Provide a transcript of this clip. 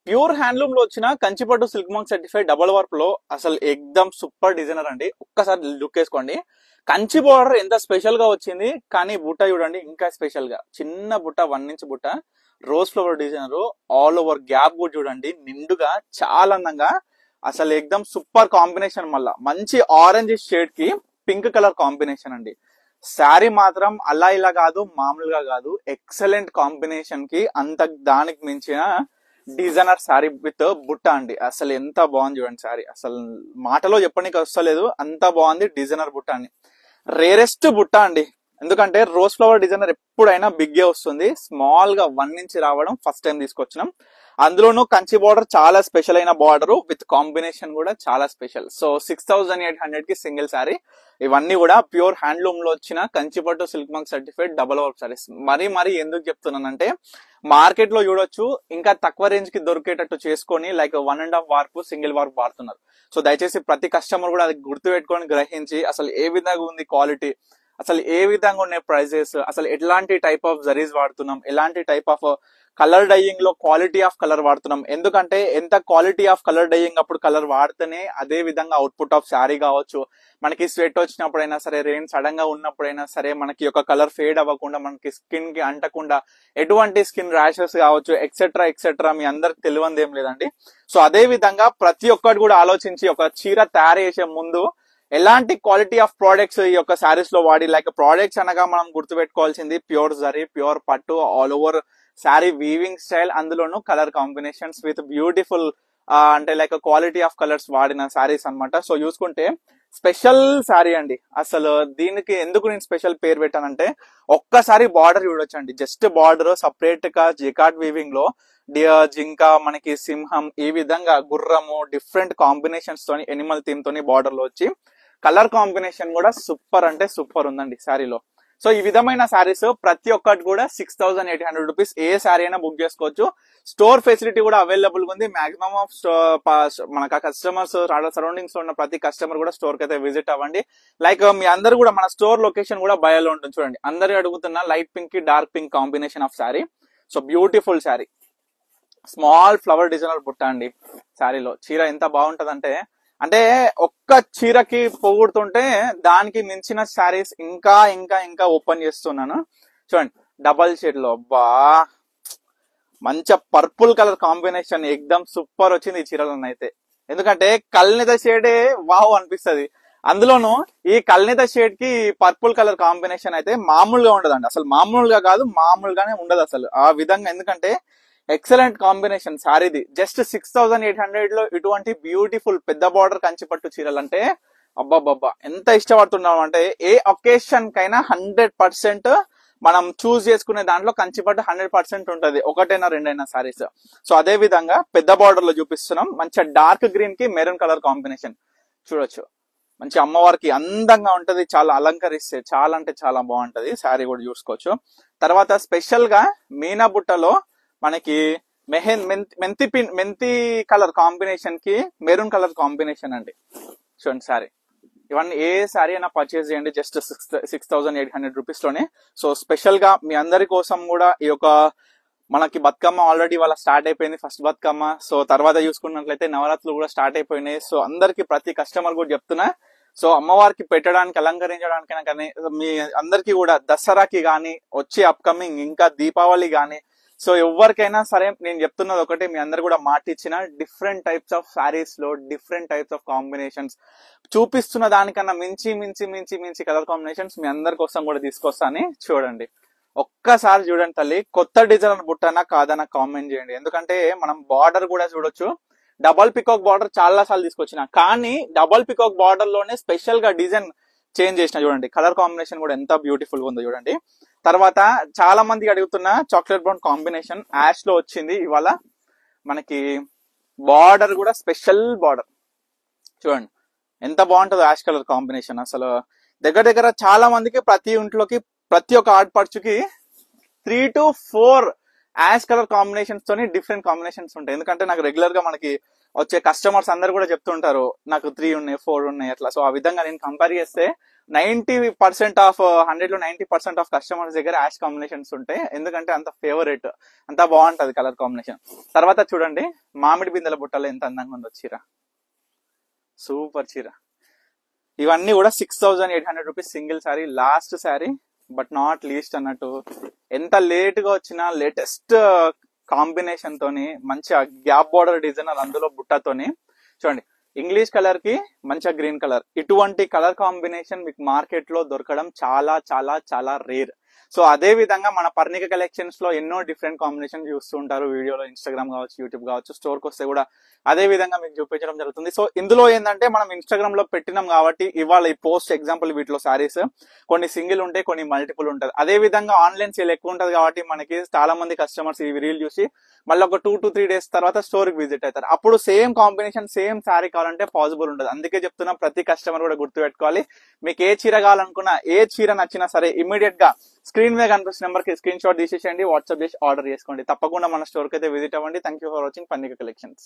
Pure handloom లో వచ్చిన Kanchipattu silk mark certified double work లో అసలు ఎక్దమ్ సూపర్ డిజైనర్ అండి. ఒక్కసారి లుక్ వేసుకోండి. కంచి బోర్డర్ ఎంత స్పెషల్ గా వచ్చింది, కానీ బుట్ట చూడండి ఇంకా స్పెషల్ గా చిన్న బుట్ట 1 ఇంచ్ బుట్ట, rose flower designer, all over gap కూడా చూడండి నిండుగా చాలా అందంగా. అసలు ఎక్దమ్ సూపర్ కాంబినేషన్. మళ్ళా మంచి ఆరెంజ్ షేడ్ కి పింక్ కలర్ కాంబినేషన్ అండి. శారీ మాత్రం అలా ఇలా కాదు, మామూలుగా కాదు, ఎక్సలెంట్ కాంబినేషన్ కి అంత దానికి మించిన డిజైనర్ శారీ విత్ బుట్ట అండి. అసలు ఎంత బాగుంది చూడండి శారీ. అసలు మాటలో చెప్పడానికి వస్తలేదు, అంత బాగుంది డిజైనర్ బుట్ట అని. రేరెస్ట్ బుట్ట అండి. ఎందుకంటే రోజ్ ఫ్లవర్ డిజైనర్ ఎప్పుడైనా బిగ్ వస్తుంది, స్మాల్ గా 1 ఇంచ్ రావడం ఫస్ట్ టైం తీసుకొచ్చినాం. అందులోనూ కంచి బార్డర్ చాలా స్పెషల్ అయిన బార్డర్ విత్ కాంబినేషన్ కూడా చాలా స్పెషల్. సో 6800 కి సింగిల్ శారీ. ఇవన్నీ కూడా ప్యూర్ హ్యాండ్లూమ్ లో వచ్చిన Kanchipattu silk mark certified double work sarees. మరీ ఎందుకు చెప్తున్నానంటే, మార్కెట్ లో చూడొచ్చు ఇంకా తక్కువ రేంజ్ కి దొరికేటట్టు చేసుకొని లైక్ 1.5 వార్పు సింగిల్ వార్పు వాడుతున్నారు. సో దయచేసి ప్రతి కస్టమర్ కూడా అది గుర్తు పెట్టుకొని గ్రహించి అసలు ఏ విధంగా ఉంది క్వాలిటీ, అసలు ఏ విధంగా ఉన్నాయి ప్రైజెస్, అసలు ఎట్లాంటి టైప్ ఆఫ్ జరీస్ వాడుతున్నాం, ఎలాంటి టైప్ ఆఫ్ కలర్ డైయింగ్ లో క్వాలిటీ ఆఫ్ కలర్ వాడుతున్నాం. ఎందుకంటే ఎంత క్వాలిటీ ఆఫ్ కలర్ డైయింగ్ అప్పుడు కలర్ వాడితేనే అదే విధంగా అవుట్పుట్ ఆఫ్ శారీ కావచ్చు, మనకి స్వెట్ వచ్చినప్పుడైనా సరే, రెయిన్ సడన్ గా ఉన్నప్పుడైనా సరే మనకి ఒక కలర్ ఫేడ్ అవ్వకుండా, మనకి స్కిన్ కి అంటకుండా, ఎటువంటి స్కిన్ ర్యాషెస్ కావచ్చు ఎక్సెట్రా మీ అందరికి తెలియంది ఏం లేదండి. సో అదే విధంగా ప్రతి ఒక్కటి కూడా ఆలోచించి ఒక చీర తయారు చేసే ముందు ఎలాంటి క్వాలిటీ ఆఫ్ ప్రోడక్ట్స్ ఈ యొక్క శారీస్ లో వాడి, లైక్ ప్రోడక్ట్స్ అనగా మనం గుర్తుపెట్టుకోవాల్సింది ప్యూర్ జరీ, ప్యూర్ పట్టు, all over sari weaving style, అందులోనూ కలర్ కాంబినేషన్స్ విత్ బ్యూటిఫుల్ అంటే లైక్ క్వాలిటీ ఆఫ్ కలర్స్ వాడిన శారీస్ అన్నమాట. సో చూసుకుంటే స్పెషల్ శారీ అండి. అసలు దీనికి ఎందుకు నేను స్పెషల్ పేరు పెట్టానంటే, ఒక్కసారి బార్డర్ చూడొచ్చండి. జస్ట్ బార్డర్ సపరేట్ గా జికాట్ వీవింగ్ లో జింక, మనకి సింహం, ఈ విధంగా గుర్రము, డిఫరెంట్ కాంబినేషన్స్ తోని ఎనిమల్ థీమ్ తోని బార్డర్ లో వచ్చి కలర్ కాంబినేషన్ కూడా సూపర్ అంటే సూపర్ ఉందండి శారీలో. సో ఈ విధమైన శారీస్ ప్రతి ఒక్కటి కూడా 6800 రూపీస్. ఏ శారీ అయినా బుక్ చేసుకోవచ్చు. స్టోర్ ఫెసిలిటీ కూడా అవైలబుల్ ఉంది. మాక్సిమం ఆఫ్ మనకు కస్టమర్స్ సరౌండింగ్స్ లో ఉన్న ప్రతి కస్టమర్ కూడా స్టోర్ కి అయితే విజిట్ అవ్వండి. లైక్ మీ అందరు కూడా మన స్టోర్ లొకేషన్ కూడా బయోలో ఉంటుంది చూడండి. అందరు అడుగుతున్న లైట్ పింక్ కి dark pink combination of sari. So beautiful sari, small flower designer బుట్ట అండి. శారీలో చీర ఎంత బాగుంటదంటే, అంటే ఒక్క చీరకి పొగుడుతుంటే దానికి మించిన శారీస్ ఇంకా ఇంకా ఇంకా ఓపెన్ చేస్తున్నాను చూడండి. డబల్ షేడ్ లో అబ్బా మంచి పర్పుల్ కలర్ కాంబినేషన్ ఎక్దమ్ సూపర్ వచ్చింది ఈ చీరలను అయితే. ఎందుకంటే కల్నిత షేడే వావ్ అనిపిస్తుంది. అందులోనూ ఈ కల్నిత షేడ్ కి పర్పుల్ కలర్ కాంబినేషన్ అయితే మామూలుగా ఉండదండి. అసలు మామూలుగా కాదు, మామూలుగానే ఉండదు అసలు ఆ విధంగా. ఎందుకంటే ఎక్సలెంట్ కాంబినేషన్ శారీది. జస్ట్ 6800 లో ఇటువంటి బ్యూటిఫుల్ పెద్ద బార్డర్ కంచిపట్టు చీరలు అంటే అబ్బాబ్బా ఎంత ఇష్టపడుతున్నాం అంటే, ఏ ఒకేషన్ కైనా 100% మనం చూస్ చేసుకునే దాంట్లో కంచిపట్టు 100% ఉంటది, ఒకటైనా రెండైనా శారీస్. సో అదే విధంగా పెద్ద బార్డర్ లో చూపిస్తున్నాం. మంచిగా డార్క్ గ్రీన్ కి మెరూన్ కలర్ కాంబినేషన్ చూడొచ్చు. మంచి అమ్మవారికి అందంగా ఉంటది, చాలా అలంకరిస్తే చాలా అంటే చాలా బాగుంటది శారీ కూడా చూసుకోవచ్చు. తర్వాత స్పెషల్ గా మీనా బుట్టలో మనకి మెంతి కలర్ కాంబినేషన్ కి మెరూన్ కలర్ కాంబినేషన్ అండి. చూడండి శారీ. ఇవన్నీ ఏ శారీ అయినా పర్చేస్ చేయండి జస్ట్ 6800 రూపీస్ లోనే. సో స్పెషల్ గా మీ అందరి కోసం కూడా ఈ యొక్క మనకి బతుకమ్మ ఆల్రెడీ వాళ్ళ స్టార్ట్ అయిపోయింది, ఫస్ట్ బతుకమ్మ. సో తర్వాత చూసుకున్నట్లయితే నవరాత్రులు కూడా స్టార్ట్ అయిపోయినాయి. సో అందరికి ప్రతి కస్టమర్ కూడా చెప్తున్నా, సో అమ్మవారికి పెట్టడానికి అలంకరించడానికైనా కానీ, మీ అందరికి కూడా దసరాకి కానీ, వచ్చే అప్కమింగ్ ఇంకా దీపావళి కానీ, సో ఎవరికైనా సరే నేను చెప్తున్నది ఒకటే, మీ అందరు కూడా మాట ఇచ్చిన డిఫరెంట్ టైప్స్ ఆఫ్ శారీస్ లో డిఫరెంట్ టైప్స్ ఆఫ్ కాంబినేషన్స్ చూపిస్తున్న దానికన్నా మించి కలర్ కాంబినేషన్స్ మీ అందరి కోసం కూడా తీసుకొస్తాను. చూడండి, ఒక్కసారి చూడండి తల్లి. కొత్త డిజైనర్ బుట్టనా కాదనా కామెంట్ చేయండి. ఎందుకంటే మనం బార్డర్ కూడా చూడొచ్చు. డబల్ పికాక్ బార్డర్ చాలా సార్లు తీసుకొచ్చిన, కానీ డబల్ పికాక్ బార్డర్ లోనే స్పెషల్ గా డిజైన్ చేంజ్ చేసిన. చూడండి కలర్ కాంబినేషన్ కూడా ఎంత బ్యూటిఫుల్ గా ఉందో చూడండి. తర్వాత చాలా మంది అడుగుతున్న చాక్లెట్ బ్రౌన్ కాంబినేషన్ యాష్ లో వచ్చింది. ఇవాళ మనకి బార్డర్ కూడా స్పెషల్ బార్డర్ చూడండి ఎంత బాగుంటుందో యాష్ కలర్ కాంబినేషన్. అసలు దగ్గర చాలా మందికి ప్రతి ఇంట్లోకి ప్రతి ఒక్క ఆడపడుచుకి 3 to 4 యాష్ కలర్ కాంబినేషన్స్ తోని డిఫరెంట్ కాంబినేషన్స్ ఉంటాయి. ఎందుకంటే నాకు రెగ్యులర్ గా మనకి వచ్చే కస్టమర్స్ అందరు కూడా చెప్తుంటారు నాకు 3 ఉన్నాయి 4 ఉన్నాయి అట్లా. సో ఆ విధంగా నేను కంపేర్ చేస్తే 90% ఆఫ్ 100 లో 90% ఆఫ్ కస్టమర్స్ దగ్గర యాష్ కాంబినేషన్స్ ఉంటాయి, ఎందుకంటే అంత ఫేవరెట్, అంత బాగుంటది కలర్ కాంబినేషన్. తర్వాత చూడండి మామిడి బిందెల బుట్టలో ఎంత అందంగా ఉందో చీర, సూపర్ చీర. ఇవన్నీ కూడా 6,800 rupees single sari, last sari but not least అన్నట్టు. ఎంత లేట్ గా వచ్చినా లేటెస్ట్ కాంబినేషన్ తోని మంచిగా గ్యాప్ బోర్డర్ డిజైనర్, అందులో బుట్టతోని చూడండి. ఇంగ్లీష్ కలర్ కి మంచిగా గ్రీన్ కలర్, ఇటువంటి కలర్ కాంబినేషన్ మీకు మార్కెట్ లో దొరకడం చాలా చాలా చాలా రేర్. సో అదే విధంగా మన పర్ణిక కలెక్షన్స్ లో ఎన్నో డిఫరెంట్ కాంబినేషన్ చూస్తూ ఉంటారు వీడియోలో, ఇన్స్టాగ్రామ్ కావచ్చు, యూట్యూబ్ కావచ్చు, స్టోర్ కి వస్తే కూడా అదే విధంగా మీకు చూపించడం జరుగుతుంది. సో ఇందులో ఏంటంటే మనం ఇన్స్టాగ్రామ్ లో పెట్టినాం కాబట్టి ఇవాళ ఈ పోస్ట్ ఎగ్జాంపుల్ వీటిలో సారీస్ కొన్ని సింగిల్ ఉంటాయి, కొన్ని మల్టిపుల్ ఉంటుంది. అదే విధంగా ఆన్లైన్ సేల్ ఎక్కువ ఉంటది కాబట్టి మనకి చాలా మంది కస్టమర్స్ ఈ రీల్ చూసి మళ్ళీ ఒక 2 to 3 డేస్ తర్వాత స్టోర్ కి విజిట్ అవుతారు. అప్పుడు సేమ్ కాంబినేషన్ సేమ్ శారీ కావాలంటే పాసిబుల్ ఉండదు. అందుకే చెప్తున్నా ప్రతి కస్టమర్ కూడా గుర్తు పెట్టుకోవాలి. మీకు ఏ చీర కావాలనుకున్నా, ఏ చీర నచ్చినా సరే ఇమీడియట్ గా స్క్రీన్ మీద కనిపిస్తున్న నెంబర్ కి స్క్రీన్ షాట్ తీసేసేయండి, వాట్సాప్ చేసి ఆర్డర్ చేసుకోండి. తప్పకుండా మన స్టోర్ కి అయితే విజిట్ అవ్వండి. Thank you for watching Parnika collections.